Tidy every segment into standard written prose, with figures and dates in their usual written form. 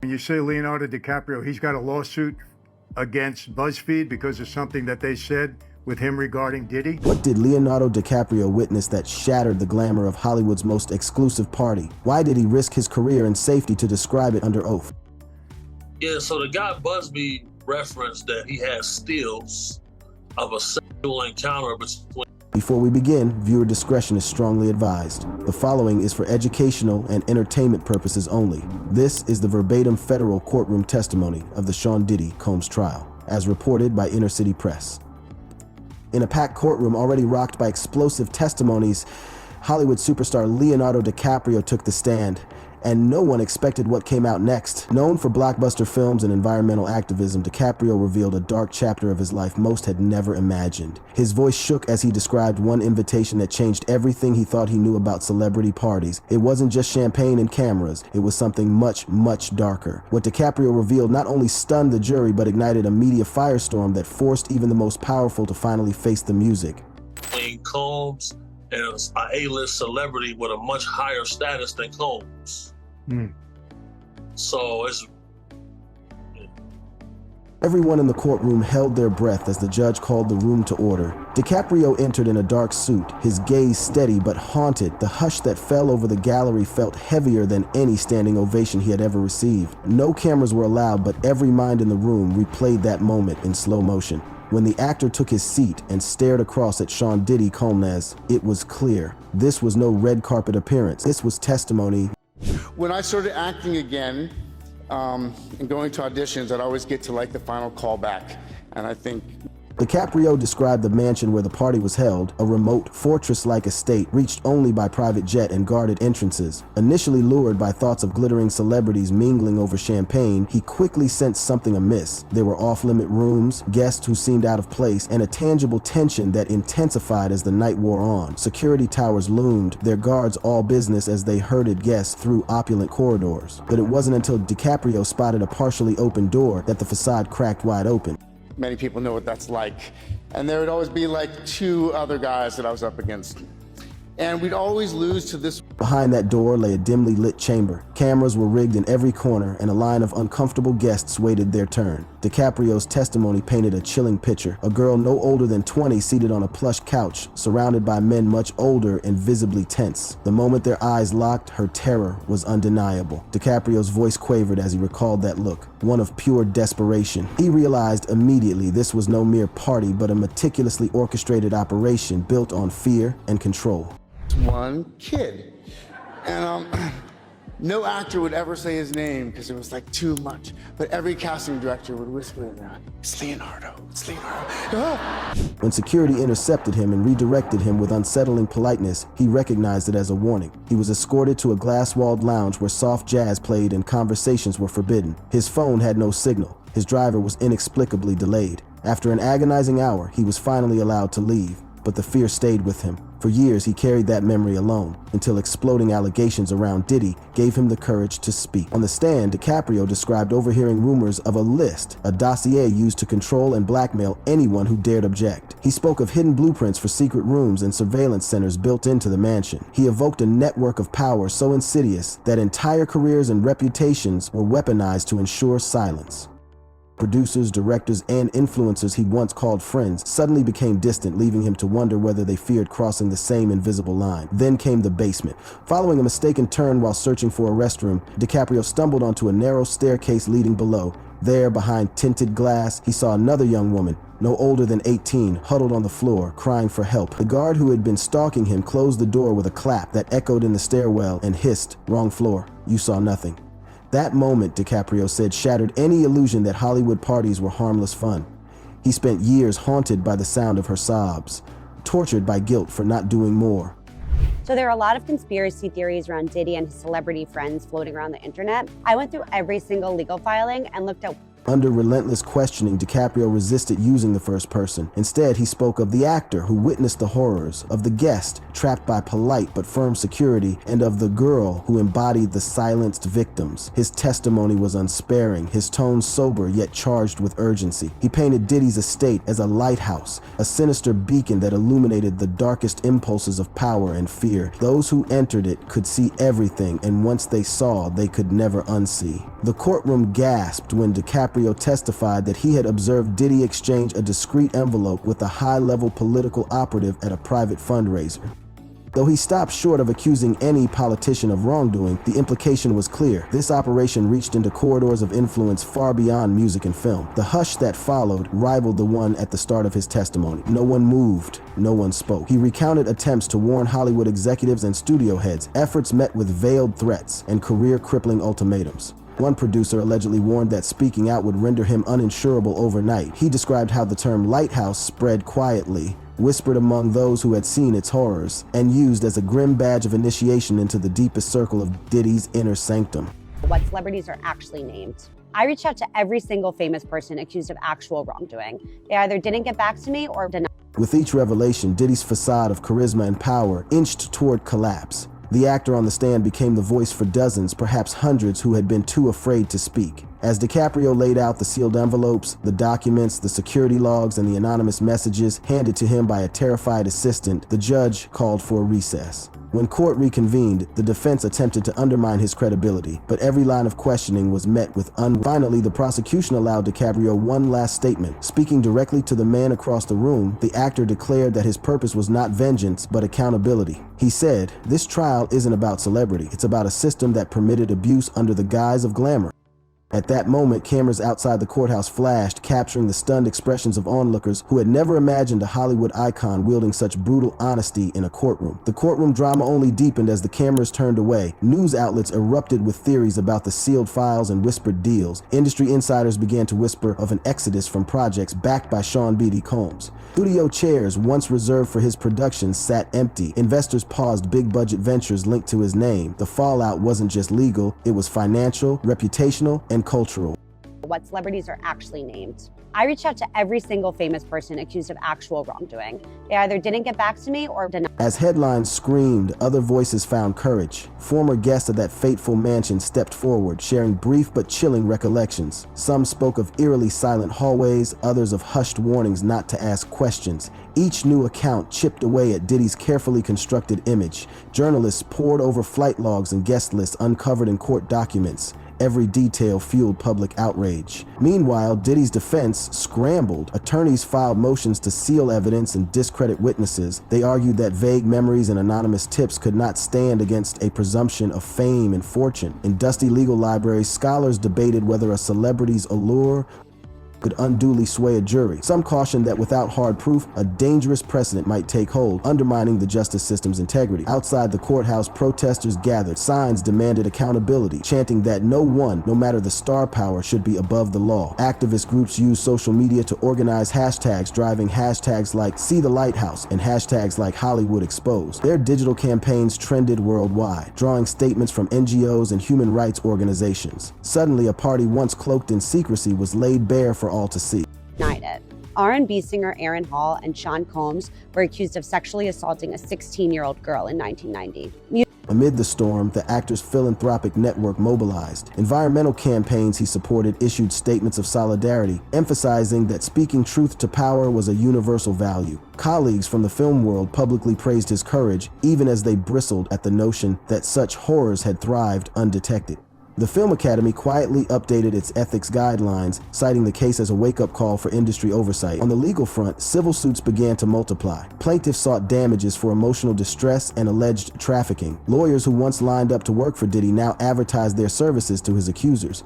And you say Leonardo DiCaprio, he's got a lawsuit against BuzzFeed because of something that they said with him regarding Diddy? What did Leonardo DiCaprio witness that shattered the glamour of Hollywood's most exclusive party? Why did he risk his career and safety to describe it under oath? Yeah, so the guy BuzzFeed referenced that he has stills of a sexual encounter between... Before we begin, viewer discretion is strongly advised. The following is for educational and entertainment purposes only. This is the verbatim federal courtroom testimony of the Sean Diddy Combs trial, as reported by Inner City Press. In a packed courtroom already rocked by explosive testimonies, Hollywood superstar Leonardo DiCaprio took the stand, and no one expected what came out next. Known for blockbuster films and environmental activism, DiCaprio revealed a dark chapter of his life most had never imagined. His voice shook as he described one invitation that changed everything he thought he knew about celebrity parties. It wasn't just champagne and cameras, it was something much, much darker. What DiCaprio revealed not only stunned the jury, but ignited a media firestorm that forced even the most powerful to finally face the music. Between Combs and an A-list celebrity with a much higher status than Combs. So it's... Everyone in the courtroom held their breath as the judge called the room to order. DiCaprio entered in a dark suit, his gaze steady but haunted. The hush that fell over the gallery felt heavier than any standing ovation he had ever received. No cameras were allowed, but every mind in the room replayed that moment in slow motion. When the actor took his seat and stared across at Sean Diddy Combs, it was clear. This was no red carpet appearance. This was testimony. When I started acting again and going to auditions, I'd always get to like the final callback. And I think DiCaprio described the mansion where the party was held, a remote, fortress-like estate reached only by private jet and guarded entrances. Initially lured by thoughts of glittering celebrities mingling over champagne, he quickly sensed something amiss. There were off-limit rooms, guests who seemed out of place, and a tangible tension that intensified as the night wore on. Security towers loomed, their guards all business as they herded guests through opulent corridors. But it wasn't until DiCaprio spotted a partially open door that the facade cracked wide open. many people know what that's like. And there would always be like two other guys that I was up against. And we'd always lose to this. Behind that door lay a dimly lit chamber. Cameras were rigged in every corner, and a line of uncomfortable guests waited their turn. DiCaprio's testimony painted a chilling picture. A girl no older than 20 seated on a plush couch, surrounded by men much older and visibly tense. The moment their eyes locked, her terror was undeniable. DiCaprio's voice quavered as he recalled that look, one of pure desperation. He realized immediately this was no mere party, but a meticulously orchestrated operation built on fear and control. One kid, and no actor would ever say his name because it was like too much, but every casting director would whisper in there, "It's Leonardo, it's Leonardo." Ah! When security intercepted him and redirected him with unsettling politeness, he recognized it as a warning. He was escorted to a glass-walled lounge where soft jazz played and conversations were forbidden. His phone had no signal. His driver was inexplicably delayed. After an agonizing hour, he was finally allowed to leave, but the fear stayed with him. For years, he carried that memory alone, until exploding allegations around Diddy gave him the courage to speak. On the stand, DiCaprio described overhearing rumors of a list, a dossier used to control and blackmail anyone who dared object. He spoke of hidden blueprints for secret rooms and surveillance centers built into the mansion. He evoked a network of power so insidious that entire careers and reputations were weaponized to ensure silence. Producers, directors, and influencers he once called friends suddenly became distant, leaving him to wonder whether they feared crossing the same invisible line. Then came the basement. Following a mistaken turn while searching for a restroom, DiCaprio stumbled onto a narrow staircase leading below. There, behind tinted glass, he saw another young woman, no older than 18, huddled on the floor, crying for help. The guard who had been stalking him closed the door with a clap that echoed in the stairwell and hissed, "Wrong floor. You saw nothing." That moment, DiCaprio said, shattered any illusion that Hollywood parties were harmless fun. He spent years haunted by the sound of her sobs, tortured by guilt for not doing more. So there are a lot of conspiracy theories around Diddy and his celebrity friends floating around the internet. I went through every single legal filing and looked at. Under relentless questioning, DiCaprio resisted using the first person. Instead, he spoke of the actor who witnessed the horrors, of the guest trapped by polite but firm security, and of the girl who embodied the silenced victims. His testimony was unsparing, his tone sober yet charged with urgency. He painted Diddy's estate as a lighthouse, a sinister beacon that illuminated the darkest impulses of power and fear. Those who entered it could see everything, and once they saw, they could never unsee. The courtroom gasped when DiCaprio testified that he had observed Diddy exchange a discreet envelope with a high-level political operative at a private fundraiser. Though he stopped short of accusing any politician of wrongdoing, the implication was clear. This operation reached into corridors of influence far beyond music and film. The hush that followed rivaled the one at the start of his testimony. No one moved, no one spoke. He recounted attempts to warn Hollywood executives and studio heads, efforts met with veiled threats and career-crippling ultimatums. One producer allegedly warned that speaking out would render him uninsurable overnight. He described how the term lighthouse spread quietly, whispered among those who had seen its horrors, and used as a grim badge of initiation into the deepest circle of Diddy's inner sanctum. What celebrities are actually named. I reached out to every single famous person accused of actual wrongdoing. They either didn't get back to me or denied. With each revelation, Diddy's facade of charisma and power inched toward collapse. The actor on the stand became the voice for dozens, perhaps hundreds, who had been too afraid to speak. As DiCaprio laid out the sealed envelopes, the documents, the security logs, and the anonymous messages handed to him by a terrified assistant, the judge called for a recess. When court reconvened, the defense attempted to undermine his credibility, but every line of questioning was met with Finally, the prosecution allowed DiCaprio one last statement. Speaking directly to the man across the room, the actor declared that his purpose was not vengeance, but accountability. He said, "This trial isn't about celebrity. It's about a system that permitted abuse under the guise of glamour." At that moment, cameras outside the courthouse flashed, capturing the stunned expressions of onlookers who had never imagined a Hollywood icon wielding such brutal honesty in a courtroom. The courtroom drama only deepened as the cameras turned away. News outlets erupted with theories about the sealed files and whispered deals. Industry insiders began to whisper of an exodus from projects backed by Sean B.D. Combs. Studio chairs, once reserved for his productions, sat empty. Investors paused big-budget ventures linked to his name. The fallout wasn't just legal, it was financial, reputational, and cultural. What celebrities are actually named. I reached out to every single famous person accused of actual wrongdoing. They either didn't get back to me or denied. As headlines screamed, other voices found courage. Former guests of that fateful mansion stepped forward, sharing brief but chilling recollections. Some spoke of eerily silent hallways, others of hushed warnings not to ask questions. Each new account chipped away at Diddy's carefully constructed image. Journalists pored over flight logs and guest lists uncovered in court documents. Every detail fueled public outrage. Meanwhile, Diddy's defense scrambled. Attorneys filed motions to seal evidence and discredit witnesses. They argued that vague memories and anonymous tips could not stand against a presumption of fame and fortune. In dusty legal libraries, scholars debated whether a celebrity's allure could unduly sway a jury. Some cautioned that without hard proof, a dangerous precedent might take hold, undermining the justice system's integrity. Outside the courthouse, protesters gathered. Signs demanded accountability, chanting that no one, no matter the star power, should be above the law. Activist groups used social media to organize hashtags, driving hashtags like See the Lighthouse and hashtags like Hollywood Exposed. Their digital campaigns trended worldwide, drawing statements from NGOs and human rights organizations. Suddenly, a party once cloaked in secrecy was laid bare for all to see. Denied it. R&B singer Aaron Hall and Sean Combs were accused of sexually assaulting a 16-year-old girl in 1990. Amid the storm, the actor's philanthropic network mobilized. Environmental campaigns he supported issued statements of solidarity, emphasizing that speaking truth to power was a universal value. Colleagues from the film world publicly praised his courage, even as they bristled at the notion that such horrors had thrived undetected. The Film Academy quietly updated its ethics guidelines, citing the case as a wake-up call for industry oversight. On the legal front, civil suits began to multiply. Plaintiffs sought damages for emotional distress and alleged trafficking. Lawyers who once lined up to work for Diddy now advertised their services to his accusers.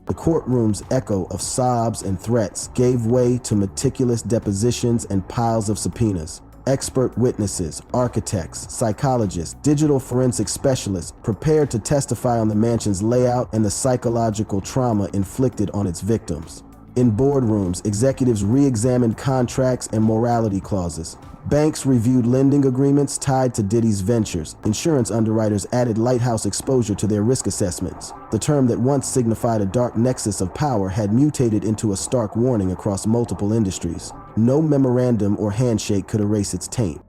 The courtroom's echo of sobs and threats gave way to meticulous depositions and piles of subpoenas. Expert witnesses, architects, psychologists, digital forensic specialists prepared to testify on the mansion's layout and the psychological trauma inflicted on its victims. In boardrooms, executives re-examined contracts and morality clauses. Banks reviewed lending agreements tied to Diddy's ventures. Insurance underwriters added lighthouse exposure to their risk assessments. The term that once signified a dark nexus of power had mutated into a stark warning across multiple industries. No memorandum or handshake could erase its taint.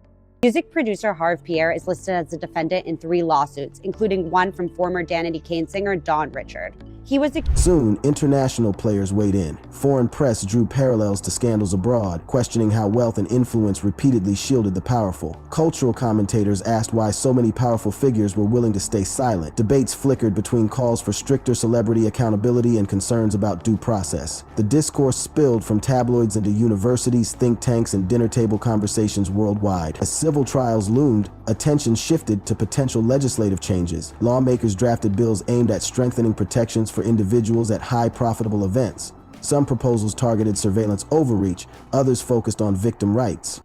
Music producer Harv Pierre is listed as a defendant in 3 lawsuits, including one from former Danity Kane singer Dawn Richard. He was Soon, international players weighed in. Foreign press drew parallels to scandals abroad, questioning how wealth and influence repeatedly shielded the powerful. Cultural commentators asked why so many powerful figures were willing to stay silent. Debates flickered between calls for stricter celebrity accountability and concerns about due process. The discourse spilled from tabloids into universities, think tanks, and dinner table conversations worldwide. As civil trials loomed, attention shifted to potential legislative changes. Lawmakers drafted bills aimed at strengthening protections for individuals at high profitable events. Some proposals targeted surveillance overreach, others focused on victim rights.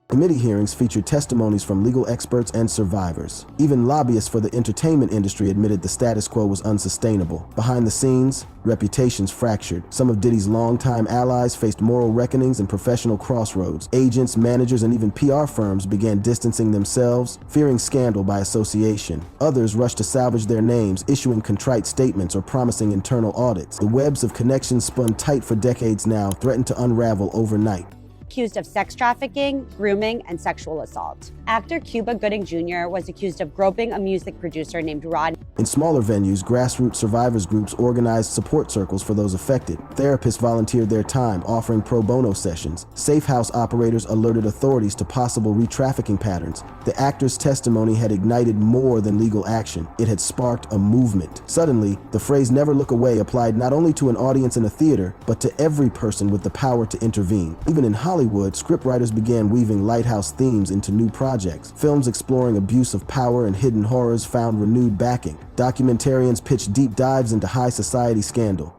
Committee hearings featured testimonies from legal experts and survivors. Even lobbyists for the entertainment industry admitted the status quo was unsustainable. Behind the scenes, reputations fractured. Some of Diddy's longtime allies faced moral reckonings and professional crossroads. Agents, managers, and even PR firms began distancing themselves, fearing scandal by association. Others rushed to salvage their names, issuing contrite statements or promising internal audits. The webs of connections spun tight for decades now threatened to unravel overnight. accused of sex trafficking, grooming, and sexual assault. Actor Cuba Gooding Jr. was accused of groping a music producer named Rod. In smaller venues, grassroots survivors groups organized support circles for those affected. Therapists volunteered their time, offering pro bono sessions. Safe house operators alerted authorities to possible re-trafficking patterns. The actor's testimony had ignited more than legal action. It had sparked a movement. Suddenly, the phrase "never look away" applied not only to an audience in a theater, but to every person with the power to intervene. Even in Hollywood, scriptwriters began weaving lighthouse themes into new projects. Films exploring abuse of power and hidden horrors found renewed backing. Documentarians pitched deep dives into high society scandal.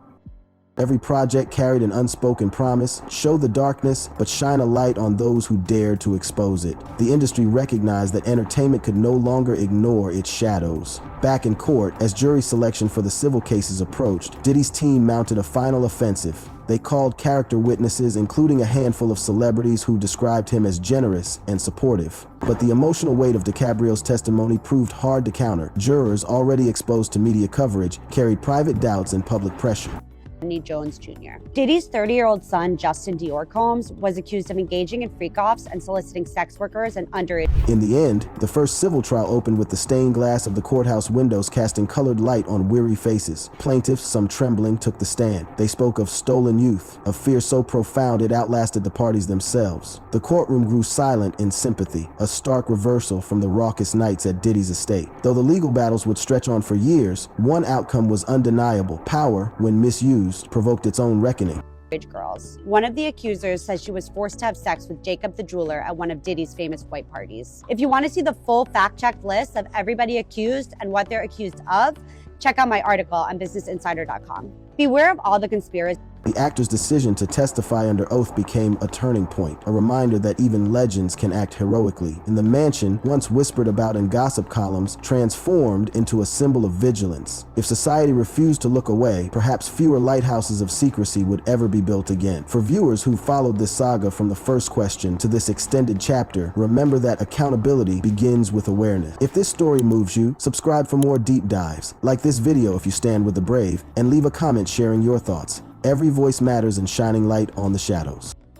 Every project carried an unspoken promise: show the darkness, but shine a light on those who dared to expose it. The industry recognized that entertainment could no longer ignore its shadows. Back in court, as jury selection for the civil cases approached, Diddy's team mounted a final offensive. They called character witnesses, including a handful of celebrities who described him as generous and supportive. But the emotional weight of DiCaprio's testimony proved hard to counter. Jurors, already exposed to media coverage, carried private doubts and public pressure. Jones Jr. Diddy's 30-year-old son, Justin Dior Combs, was accused of engaging in freak-offs and soliciting sex workers and underage. In the end, the first civil trial opened with the stained glass of the courthouse windows casting colored light on weary faces. Plaintiffs, some trembling, took the stand. They spoke of stolen youth, of fear so profound it outlasted the parties themselves. The courtroom grew silent in sympathy, a stark reversal from the raucous nights at Diddy's estate. Though the legal battles would stretch on for years, one outcome was undeniable: power, when misused, provoked its own reckoning. Girls. One of the accusers says she was forced to have sex with Jacob the jeweler at one of Diddy's famous white parties. If you want to see the full fact-checked list of everybody accused and what they're accused of, check out my article on businessinsider.com. Beware of all the conspiracies. The actor's decision to testify under oath became a turning point, a reminder that even legends can act heroically. In the mansion, once whispered about in gossip columns, transformed into a symbol of vigilance. If society refused to look away, perhaps fewer lighthouses of secrecy would ever be built again. For viewers who followed this saga from the first question to this extended chapter, remember that accountability begins with awareness. If this story moves you, subscribe for more deep dives. Like this video if you stand with the brave, and leave a comment sharing your thoughts. Every voice matters in shining light on the shadows.